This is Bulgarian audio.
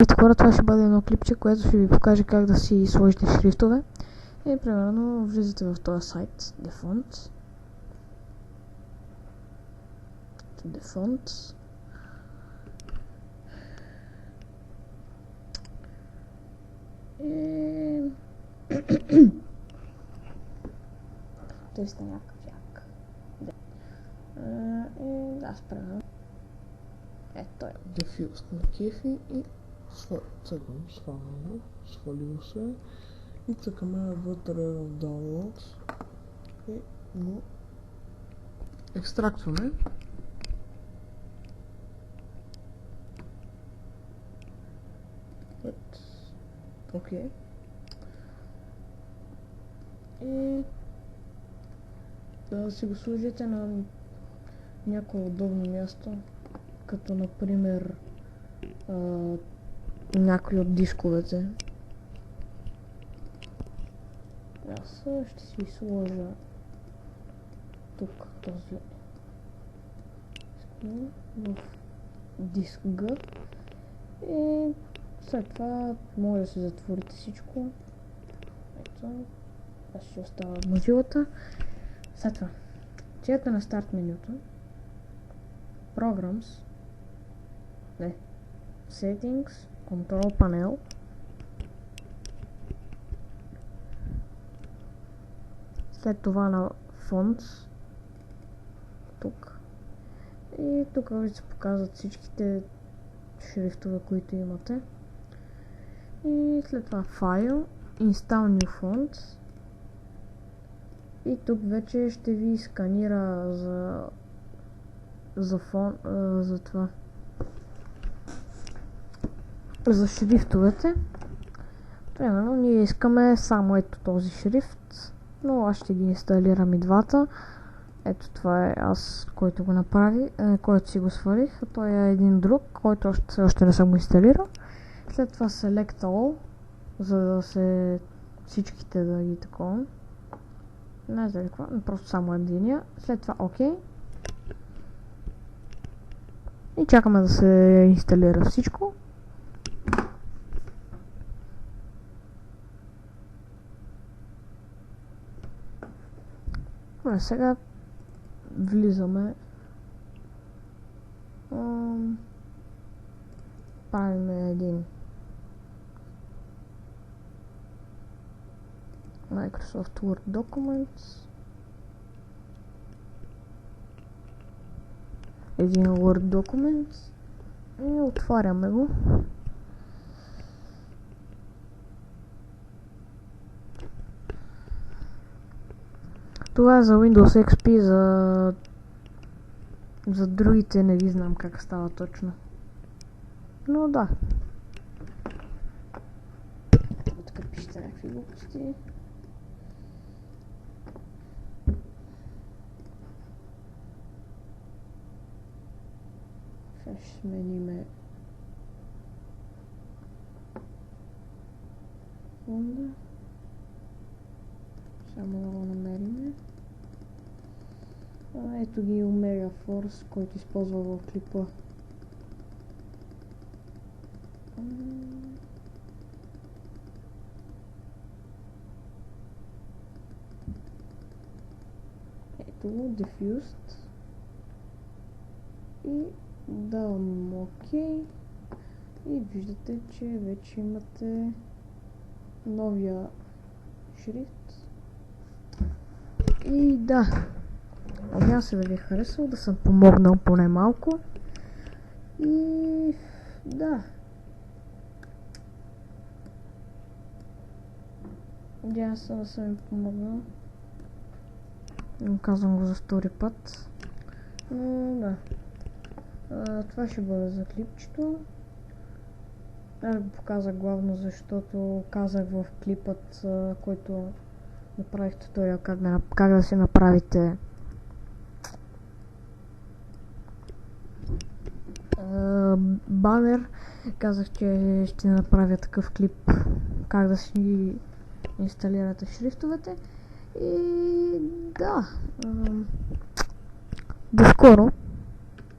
Ето хора, това ще бъде едно клипче, което ще ви покаже как да си сложите шрифтове. И примерно влизате в този сайт, Defonts. И... Той сте някакъв як. И да, спрема. Ето е. Diffuse на кефи и цъкам, свалил се и цъкаме вътре в Downloads и го екстрактваме. Окей. И да си го сложите на някое удобно място, като например някой от дисковете. Аз ще си сложа тук този в диск G и след това може да се затворите всичко. Ето, аз ще оставя мозилата. След това отидете на старт менюто, Programs, Settings, Control Panel, след това на Fonts, тук, и тук ви се показват всичките шрифтове, които имате, и след това File, Install New Fonts, и тук вече ще ви сканира за това, за шрифтовете. Примерно ние искаме само ето този шрифт, но аз ще ги инсталирам и двата. Ето това е аз, който го направи, който си го свалих. Той е един друг, който още не съм го инсталирал. След това Select All, за да се всичките да ги такова. Не знам какво, просто само единия. След това OK. И чакаме да се инсталира всичко. А сега влизаме. Правим един Microsoft Word Documents. Един Word Documents. И отваряме го. Това е за Windows XP, за другите не ги знам как става точно. Но да. Тук пишете някакви глупости. Сега ще смениме фонда. Само да го намерим. Ето ги Omega Force, който използва в клипа. Ето го, Diffused. И давам OK. И виждате, че вече имате новия шрифт. И да, надявам се да ви е харесало, да съм помогнал поне малко. И да, надявам се да съм ви помогнал. Казвам го за втори път. Но да, това ще бъде за клипчето. Аз го показах главно, защото казах в клипът, който направих туториал как да си направите банер. Казах, че ще направя такъв клип, как да си инсталирате шрифтовете. И да, до скоро!